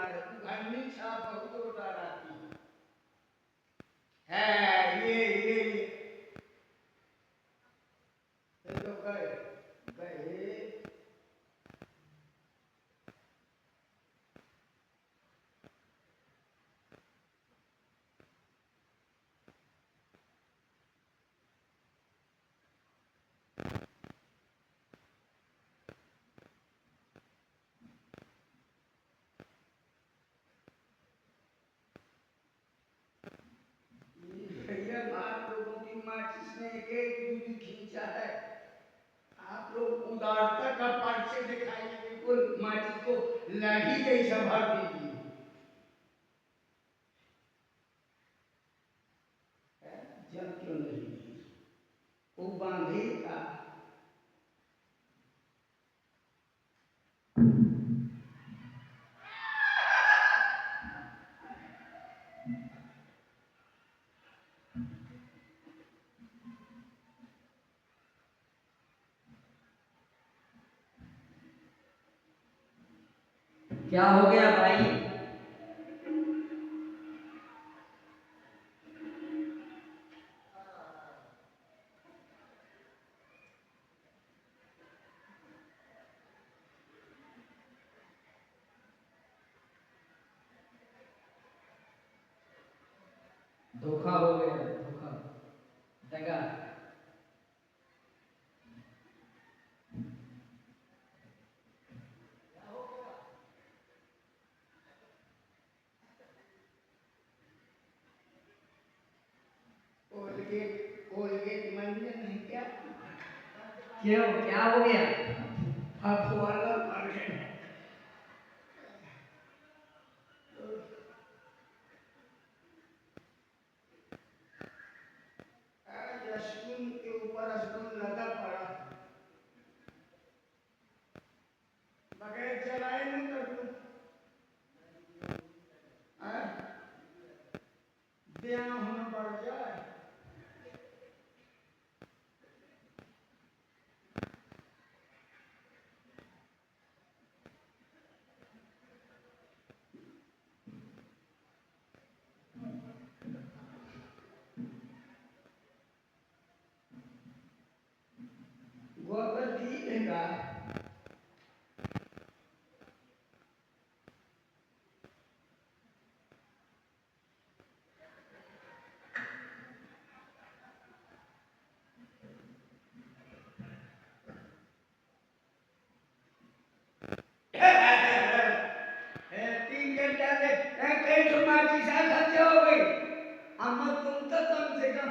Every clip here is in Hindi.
घरनी छाप बहुत रोटा रहती है। ये तो गए गए खींचा है। आप लोग उदारता का परिचय दिखाइए, बिल्कुल माचिस को लड़ी जैसा भर दीजिए। जल क्यों नहीं वो बांधे का क्या हो गया भाई? धोखा हो गया, धोखा दगा। कोलगेट मंजन नहीं क्या? क्यों, क्या हो गया? फुहारा मार गए। स्पून के ऊपर स्पून लगा पड़ा, बगैर चलाए नहीं कर दूं। ब्याह होना पड़ जाए। गोबर दी देगा। तीन घंटा से कई तुम्हारी खर्च हो गई। अम्मा तुम तो कम से कम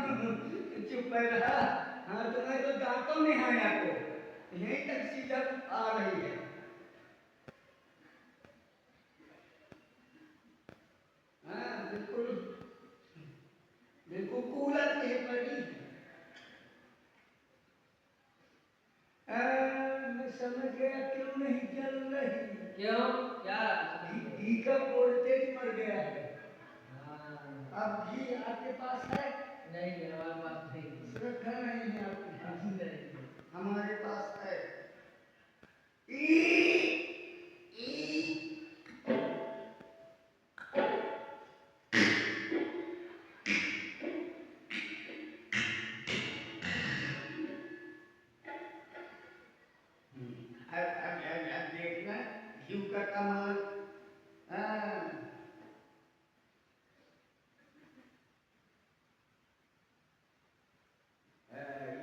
चुप रहा। हाँ, तुम्हें तो दांतों में है आपको, यहीं तक सीधा आ रही है। हाँ बिल्कुल बिल्कुल कूलर के पड़ी। मैं समझ गया क्यों नहीं चल रही। क्यों, क्या? घी का वोल्टेज मर गया है। हाँ। अब घी आपके पास है? नहीं, हमारे पास नहीं। सुरक्षा नहीं है आपके पास? नहीं। हमारे पास है। ई अब देखना घी का कमाल।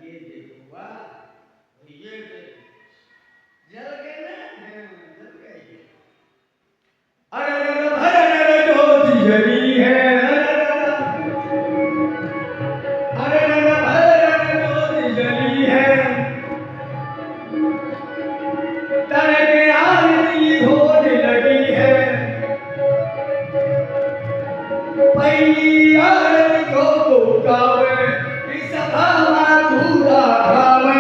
ये देखो, वाह, ये देखो, जल गए ना, जल गए। अरे भर ज्योति जली है। अरे भर ज्योति जली है। तड़के आरती होने लगी है। पहली आरती को गावे, इस सभा माधुरा गावे।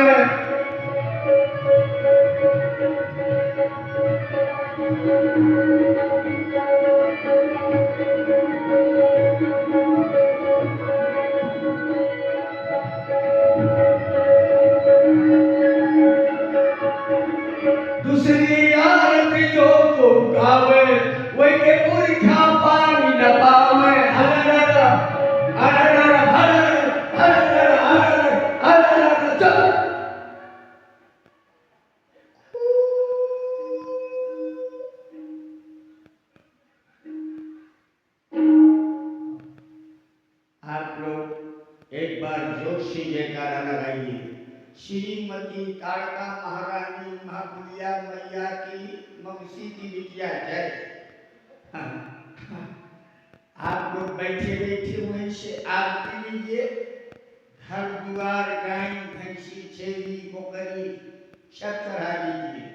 दूसरी आरती जो गावे, वही के से जयकारा लगाइए। श्रीमती तारका महारानी महाबुलिया मैया की मौसी की बिटिया जय। आप लोग बैठे बैठे वहीं से आरती लीजिए। घर द्वार गाय भैंसी छेली बकरी सब चढ़ा लीजिए।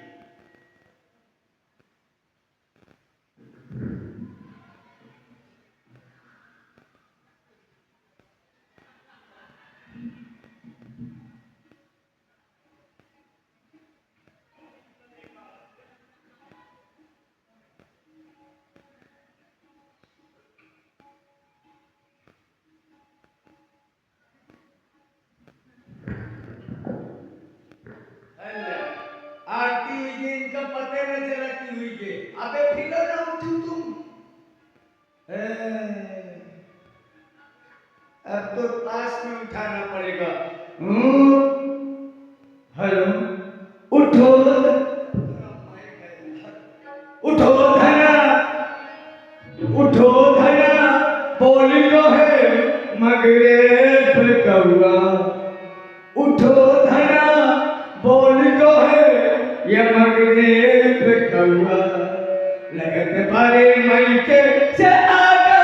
आरती हुई के इनका पते न चला कि हुई के। अबे फिर ना उठू तुम। अब तो पास में उठाना पड़ेगा। हेलो उठो उठो धना उठो धना बोल लो है मगरे कौआ। उठो धना बोल लो है ये मगरे कौआ। लगत बारे मई के से आगा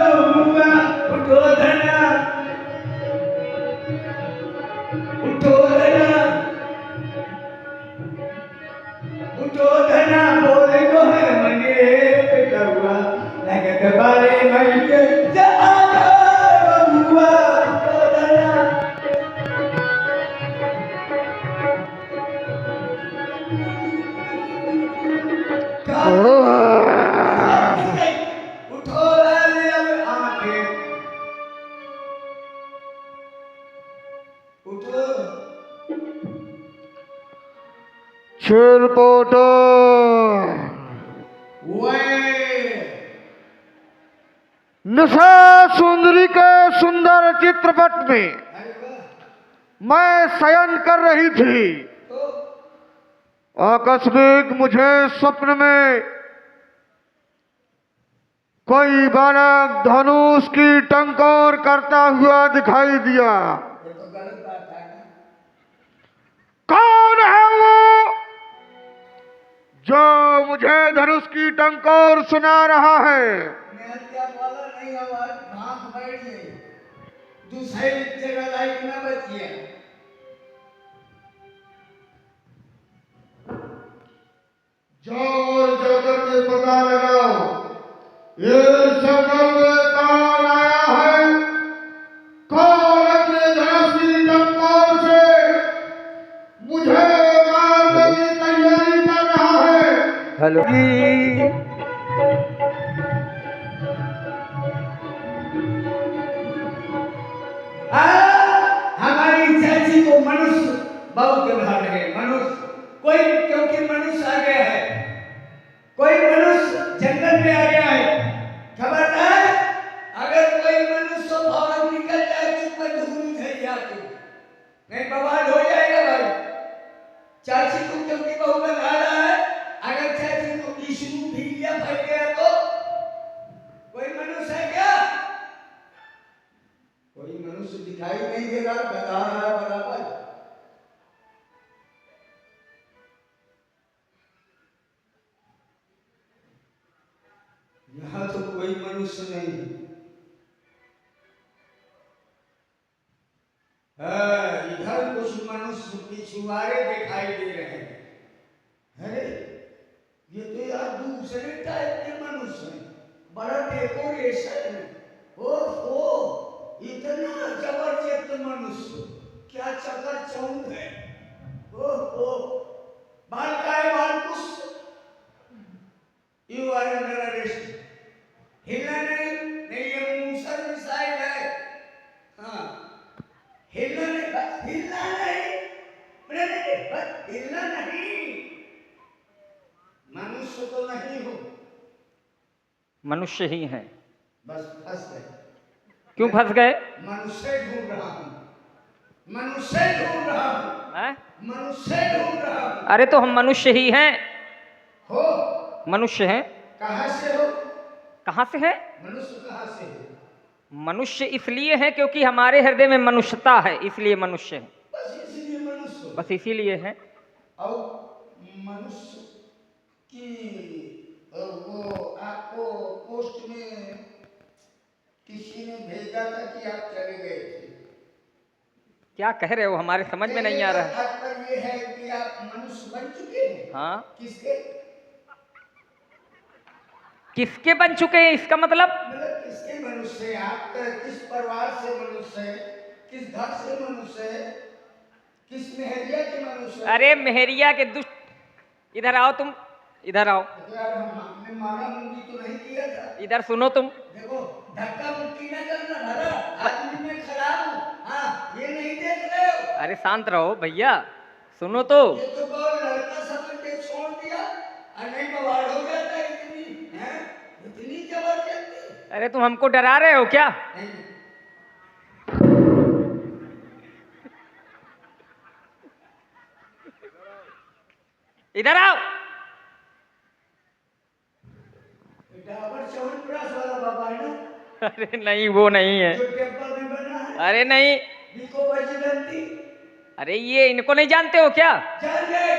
बबुआ। उठो धना उठो धना उठो धना बोल लो है मगरे कौआ। लगत बारे मई के से आगा बबुआ। उठो धना उठो आंखें उठो। चिरपोटो निशा सुंदरी के सुंदर चित्रपट में मैं शयन कर रही थी। आकस्मिक मुझे स्वप्न में कोई बालक धनुष की टंकार करता हुआ दिखाई दिया। ये तो गलत बात है ना। कौन है वो जो मुझे धनुष की टंकार सुना रहा है? मैं हत्या वाला नहीं आवाज भाग बैठ गई। दूसरे जगह लाइक ना बचिए। जाओ और जाकर के पता लगाओ ये जंगल में कौन आया है, कौन अपने धनुष की टंकार से मुझे मारने की तैयारी कर रहा है। हेलो हमारी चाची को मनुष्य बहुत व्यवहार है। मनुष्य कोई क्योंकि मनुष्य आ गया है। कोई मनुष्य जंगल में आ गया है। खबरदार अगर कोई मनुष्य बाहर निकल जाए तो मैं धूल झड़ जाती नहीं बवाल हो जाएगा भाई। चाची को क्योंकि बहुत लगा रहा है। अगर चाची को विष्णु भी लिया फट गया तो कोई मनुष्य है क्या? कोई मनुष्य दिखाई नहीं दे रहा। बता रहा है बराबर। यहाँ तो कोई मनुष्य नहीं है। इधर कुछ मनुष्य पिछुआरे दिखाई दे रहे हैं। अरे ये तो यार दूसरे टाइप के मनुष्य हैं। बड़ा डेकोरेशन है। ओहो इतना जबरदस्त मनुष्य क्या चकाचौंध है। ओहो बाल का है बाल कुछ। You are under arrest. हिलना नहीं ये मूसर मिसाइल है। हाँ हिलना नहीं बस हिलना नहीं। बस हिलना नहीं। मनुष्य तो नहीं हो। मनुष्य ही है। बस फंस गए। क्यों फंस गए? मनुष्य ढूंढ रहा हूँ। मनुष्य ढूंढ रहा हूँ। हैं? मनुष्य ढूंढ रहा हूँ। अरे तो हम मनुष्य ही हैं। हो मनुष्य हैं। कहाँ से हो? कहाँ से है? मनुष्य कहाँ से है? मनुष्य इसलिए है क्योंकि हमारे हृदय में मनुष्यता है, इसलिए मनुष्य है, बस इसलिए मनुष्य हो। बस इसीलिए है। और मनुष्य की वो आपको पोस्ट में किसी ने भेजा था कि आप चले गए थे। क्या कह रहे हो, हमारे समझ में नहीं आ रहा है। तात्पर्य ये है कि आप मनुष्य बन चुके हैं। हाँ, किसके किसके बन चुके हैं इसका मतलब? किसके मनुष्य है? आप किस परिवार से मनुष्य है? किस घर से मनुष्य है? किस मेहरिया के मनुष्य है? अरे मेहरिया के दुष्ट, इधर आओ तुम, इधर आओ, यार हमने मारा मुंडी तो नहीं किया था। इधर सुनो तुम। देखो धक्का मुक्की ना करना भरा, आज भी मैं खराब हूँ। हाँ ये नहीं देख रहे हो? अरे शांत रहो भैया, सुनो तो। ये तो बहुत लड़का समझ के छोड़ दिया और नहीं बवाल हो गया था। इतनी है, इतनी जबरदस्ती। अरे तुम हमको डरा रहे हो क्या? नहीं इधर आओ। डाबर च्यवनप्राश वाला बाबा है ना, अरे नहीं, वो नहीं है। जो टेम्पल में बना है। अरे नहीं, बिको बजरंती अरे ये इनको नहीं जानते हो क्या? जान गए।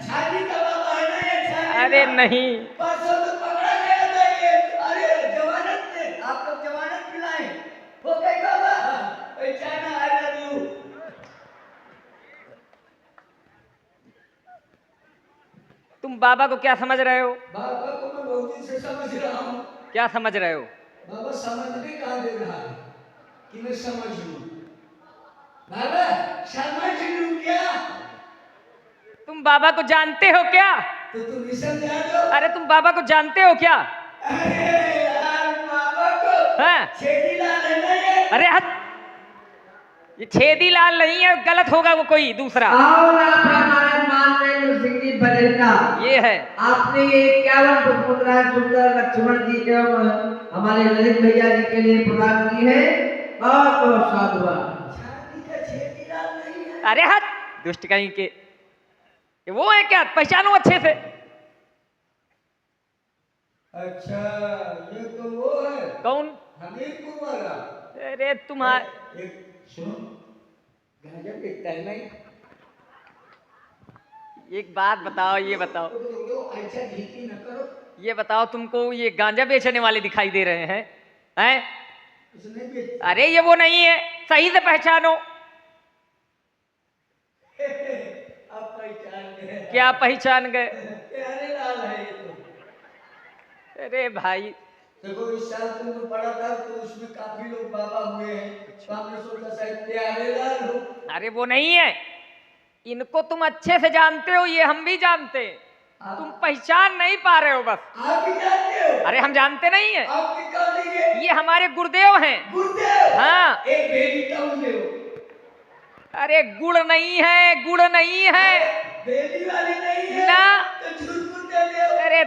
छानी का बाबा है ना ये, छानी अरे का। नहीं, परसों तो पकड़ा गया था ये। अरे जमानत पे आप लोग जमानत पिलाए हो गई बाबा। China I love you. तुम बाबा को क्या समझ रहे हो? बाबा को मैं बहुत दिन से समझ रहा हूँ। क्या समझ रहे हो? बाबा समझने कहाँ दे रहा है कि मैं समझ लूँ। बाबा समझ लूँ क्या? तुम बाबा को जानते हो क्या? तो तुम ही समझा दो। अरे तुम बाबा को जानते हो क्या? अरे यार बाबा को हाँ? छेदी लाल है ना ये। अरे हद, ये छेदी लाल नहीं है, गलत होगा वो कोई दूसरा। और आप रामायण मान रहे हैं सिंह जी भजन का। ये है। आपने ये 51 मुद्राएं सुंदर लक्ष्मण जी एवं हमारे ललित भैया जी के लिए प्रदान की है। बहुत बहुत साधुवाद। छाती का छेदी लाल नहीं है। अरे हद, दुष्ट कहीं के, ये वो है क्या? पहचानो अच्छे से। अच्छा ये तो वो है कौन? हमीरपुर वाला। अरे तुम्हारे, एक सुनो, गांजा बेचता है नहीं? एक बात बताओ, ये बताओ, ऐसा ढीकी न करो। ये बताओ, तुमको ये गांजा बेचने वाले दिखाई दे रहे हैं? हैं? उसने बेच अरे ये वो नहीं है, सही से पहचानो। अब पहचान गए। क्या पहचान गए? प्यारे लाल है ये तो। अरे भाई, देखो इस साल तुमने पढ़ा था तो उसमें काफी लोग बाबा हुए हैं, तो हमने सोचा शायद प्यारे लाल हो। अरे वो नहीं है, इनको तुम अच्छे से जानते हो, ये हम भी जानते हैं, तुम पहचान नहीं पा रहे हो बस। आप भी जानते हो? अरे हम जानते नहीं है, आप भी कह दीजिए। ये हमारे गुरुदेव हैं। गुरुदेव। हाँ। एक बेली टाउन दे हो। अरे गुड़ नहीं है, गुड़ नहीं है बेली वाली नहीं है ना। तो झूठ मूठ दे दो। अरे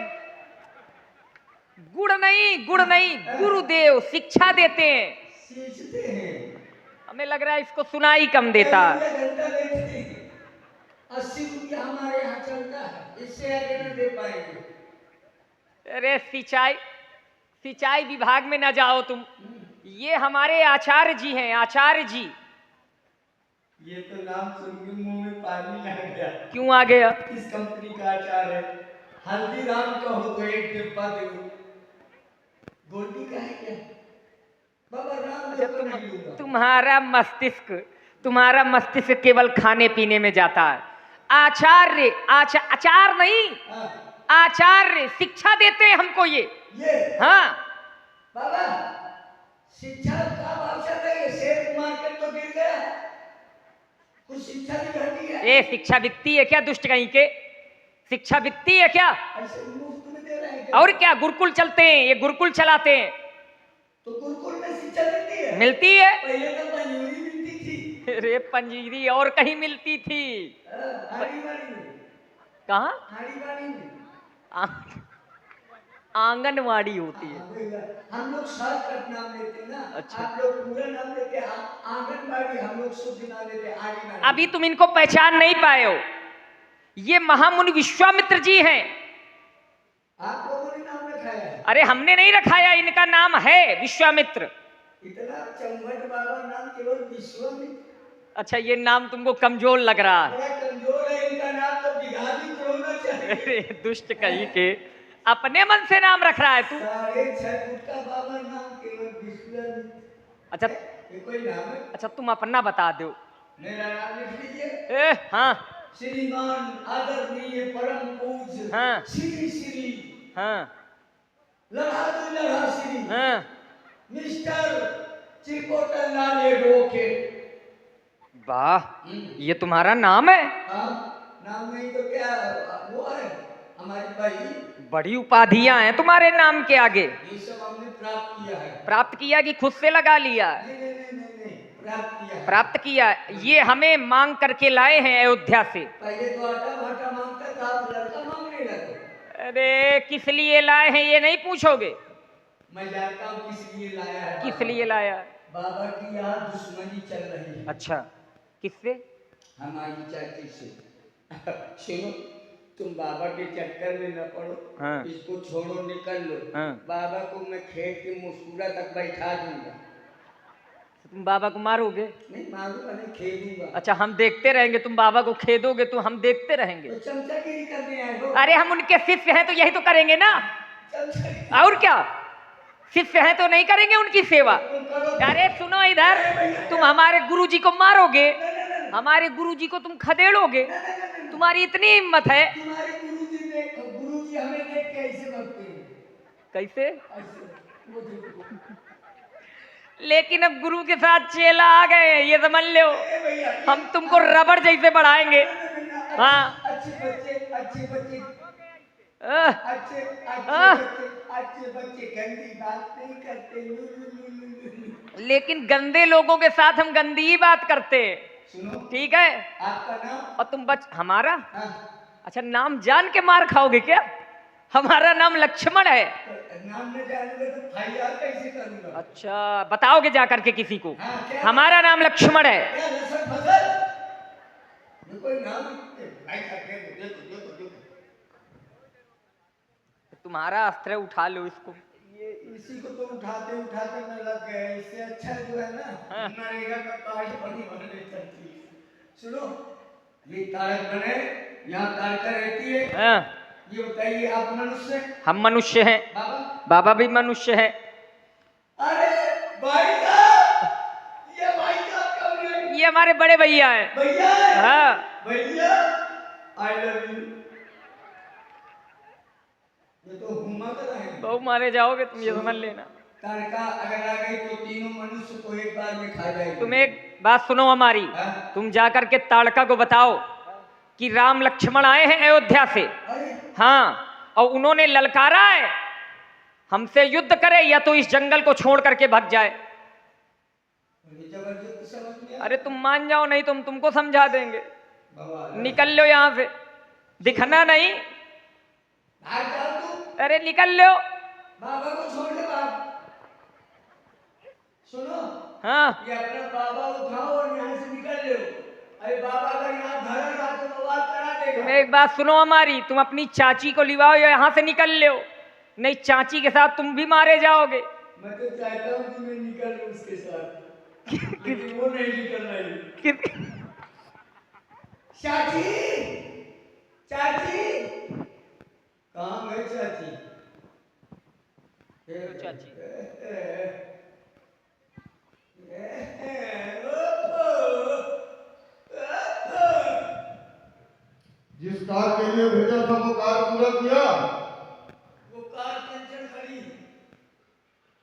गुड़ नहीं, गुड़ नहीं, गुरुदेव शिक्षा देते हैं। सीखते हैं। हमें लग रहा है इसको सुनाई कम देता है। घंटा बेचते हैं। 80 रुपया हमारे यहाँ चलता है, इससे आगे नहीं दे पाएंगे। अरे सिंचाई, सिंचाई विभाग में ना जाओ तुम, ये हमारे आचार्य जी हैं, आचार्य जी। ये तो नाम सुन के मुंह में पानी आ गया। क्यों आ गया? किस कंपनी का अचार है? हल्दीराम का हो तो एक डिब्बा दे दो। गोल्डी का है क्या? बाबा रामदेव का नहीं लूंगा। तुम्हारा मस्तिष्क केवल खाने पीने में जाता है। आचार्य, आचार नहीं, हाँ, आचार्य शिक्षा देते हैं हमको ये। हाँ बाबा शिक्षा का आवश्यक है। ये शेयर मार्केट तो गिर गया, कुछ शिक्षा भी घटी है। ये शिक्षा वित्तीय है क्या? दुष्ट कहीं के, शिक्षा वित्तीय है क्या? ऐसे मुफ्त में दे रहे हैं क्या? और क्या, गुरुकुल चलते हैं, ये गुरुकुल चलाते हैं। तो गुरुकुल में शिक्षा मिलती है? मिलती है। पहले तो पंजूरी मिलती थी। अरे पंजीरी और कहीं मिलती थी। हाड़ी बाड़ी में। कहाँ? हाड़ी बाड़ी में। आंगनवाड़ी होती है। हम लोग शॉर्टकट नाम लेते हैं ना। अच्छा। आप लोग पूरा नाम लेते हैं आंगनबाड़ी, हम लोग शुद्ध नाम लेते हैं आड़ी बाड़ी। अभी तुम इनको पहचान नहीं पाए हो, ये महामुनि विश्वामित्र जी हैं। आप लोगों ने नाम रखाया है? अरे हमने नहीं रखाया, इनका नाम है विश्वामित्र। इतना चम्मच बाबा नाम केवल विश्व में अच्छा ये नाम तुमको कमजोर लग रहा है। बड़ा कमजोर है, इनका नाम तो बिगाड़ी होना चाहिए। अरे दुष्ट कहीं के, अपने मन से नाम रख रहा है तू। 6.5 फुट का बाबा नाम केवल विश्व में। अच्छा ये कोई नाम है? अच्छा तुम अपना बता दो। मेरा नाम लिख लीजिए। हाँ श्रीमान आदरणीय परम पूज्य हाँ श्री श्री हाँ लड़ा श्री हाँ। मिस्टर चिरपोटल लाल रोके। वाह ये तुम्हारा नाम है? हाँ, नाम नहीं तो क्या वो है हमारी भाई। बड़ी उपाधियां हैं तुम्हारे नाम के आगे। ये सब हमने प्राप्त किया है। प्राप्त किया कि खुद से लगा लिया? नहीं नहीं नहीं नहीं नहीं, प्राप्त किया है। प्राप्त किया। ये हमें मांग करके लाए हैं अयोध्या से। पहले तो आटा भाटा मांगता था, अब लड़का मांगने लगा। अरे किस लिए लाए हैं ये नहीं पूछोगे? मैं जानता हूँ किस लिए लाया है। किस लिए लाया? बाबा की यहाँ दुश्मनी चल रही है। अच्छा किससे? हमारी चाची से। सुनो, तुम बाबा के चक्कर में न पड़ो। हाँ। इसको छोड़ो, निकल लो। हाँ। बाबा को मैं खेत के मुस्कुरा तक बैठा दूंगा। तुम बाबा को मारोगे? नहीं मारूंगा, नहीं खेदूंगा। अच्छा हम देखते रहेंगे, तुम बाबा को खेदोगे तो हम देखते रहेंगे। तो चमचागिरी करने आए हो? अरे हम उनके शिष्य हैं तो यही तो करेंगे ना, चमचागिरी और क्या? शिष्य हैं तो नहीं करेंगे उनकी सेवा? तुम करो। अरे सुनो इधर, तुम हमारे गुरुजी को मारोगे, हमारे गुरुजी को तुम खदेड़ोगे, तुम्हारी इतनी हिम्मत है? तुम्हारे गुरुजी हमें देख के ऐसे भगते हैं। कैसे? ऐसे, वो देखो। लेकिन अब गुरु के साथ चेला आ गए हैं, ये समझ लो। ए भैया, हम तुमको रबड़ जैसे बढ़ाएंगे। हाँ। अच्छे बच्चे अच्छे बच्चे आह, अच्छे आह। अच्छे बच्चे गंदी बात नहीं करते। लू, लू, लू, लू, लू, लू। लेकिन गंदे लोगों के साथ हम गंदी ही बात करते हैं। सुनो, ठीक है? आपका नाम? और तुम हमारा? हाँ, अच्छा नाम जान के मार खाओगे क्या? हमारा नाम लक्ष्मण है। तो नाम न जानोगे तो फाइयार कैसे करूंगा? अच्छा बताओगे जा करके किसी को? हाँ, क्या? हमारा नाम लक्ष्मण है। क्या लसन फसल? ये कोई नाम? भाई देखो देखो देखो देखो। तुम्हारा अस्त्र उठा लो इसको। ये इसी को तो उठाते उठाते मैं लग गया। इससे अच्छा जो है ना, हाँ। नरेगा का कार्ड बड़ी बनने चलती है। सुनो, ये तारक बने, यहाँ तारका रहती है। हाँ। ये बताइए आप मनुष्य? हम मनुष्य हैं। बाबा? बाबा भी मनुष्य है। अरे भाई साहब, ये भाई साहब कौन है? ये हमारे बड़े भैया है। भैया है? हाँ। भैया आई लव यू। ये तो हुमा कर रहे हैं। तो मारे जाओगे तुम, ये समझ लेना। तारका अगर आ गई तो तीनों मनुष्य को एक बार में खा जाएगी। तुम एक बात सुनो हमारी। हाँ? तुम जाकर के ताड़का को बताओ कि राम लक्ष्मण आए हैं अयोध्या से। अरे हाँ, और उन्होंने ललकारा है हमसे युद्ध करे या तो इस जंगल को छोड़ करके भाग जाए। ये जबरदस्त समझ में आया। अरे तुम मान जाओ, नहीं तुम तुमको समझा देंगे। बाबा निकल लो यहाँ से, दिखना नहीं। भाग जाओ तुम। अरे निकल लो। बाबा को छोड़ दे बाप। सुनो, हाँ। ये अपना बाबा उठाओ और यहाँ से निकल लो। अरे बाबा अगर यहाँ धरा रहा तो बवाल करा तुम देगा। एक बात सुनो हमारी, तुम अपनी चाची को लिवाओ या यहाँ से निकल लो, नहीं चाची के साथ तुम भी मारे जाओगे। मैं तो चाहता हूँ कि मैं निकल लूँ उसके साथ, लेकिन वो नहीं निकल रही। चाची, चाची, कहाँ गए चाची? चाची। जिस कार के लिए भेजा था वो कार पूरा किया? वो कार टेंशन खड़ी।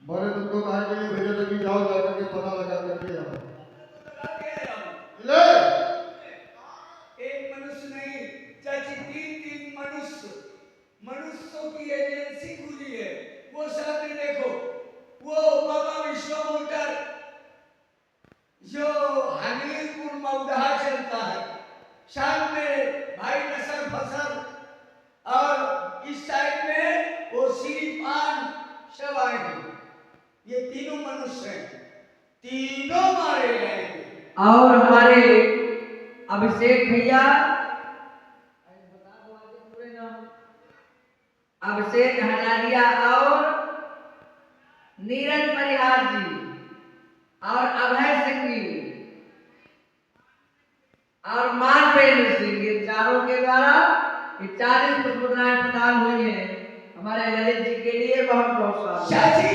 मैंने तुमको कार के लिए भेजा था कि जाओ जाकर के पता लगा करके आओ। लगा के आया हूँ। ले एक मनुष्य नहीं चाची, तीन मनुष्यों की एजेंसी खुली है। वो सामने देखो, वो बाबा विश्व मोटर जो हमीरपुर मौदहा चलता है, सामने भाई नसर फसर और इस साइड में वो श्री पान सब आए हैं। ये तीनों मनुष्य हैं, तीनों मारे गए। और हमारे अभिषेक भैया, अभिषेक हजारिया और नीरज परिहार जी, और अभय सिंह जी और मानवेंद्र सिंह, ये चारों के द्वारा ये 40 पुष्प मुद्राएं प्रदान हुई हैं हमारे ललित जी के लिए। बहुत बहुत साधुवाद। चाची,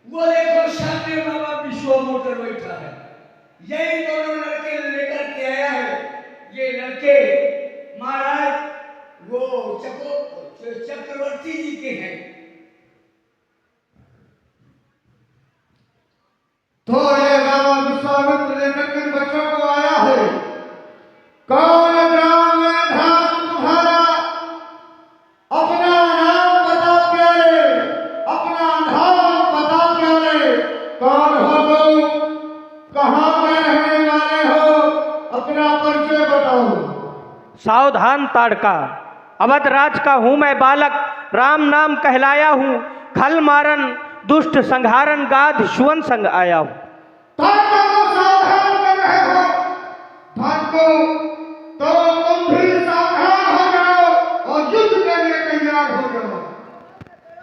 वो देखो सामने बाबा विश्व मोटर बैठा है, यही दोनों लड़के लेकर के आया है। ये लड़के महाराज वो चक्रवर्ती जी के हैं। तो ये बाबा विश्वामित्र लेकर किन बच्चों को आया है? कौन ग्राम में धाम तुम्हारा? अपना नाम बता प्यारे, अपना धाम बता प्यारे। कौन हो तुम? कहाँ में रहने वाले हो? अपना परिचय बताओ। सावधान ताड़का, अवध राज का हूँ मैं बालक, राम नाम कहलाया हूँ। खल मारन दुष्ट संहारन गाध सुवन संग आया हूँ। ताड़का को सावधान कर रहे हो? धानको तो तुम भी सावधान हो जाओ और युद्ध के लिए तैयार हो जाओ।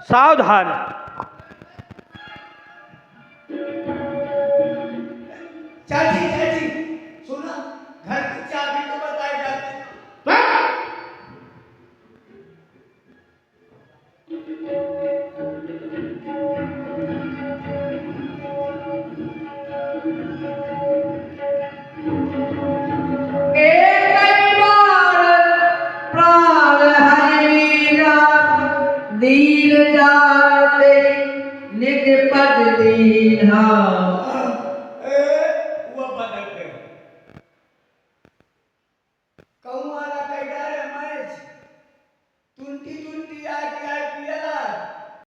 सावधान। चाची चाची सुना, घर की चाबी तो बताई जाती। दीन जाते निज पद दीन्हा।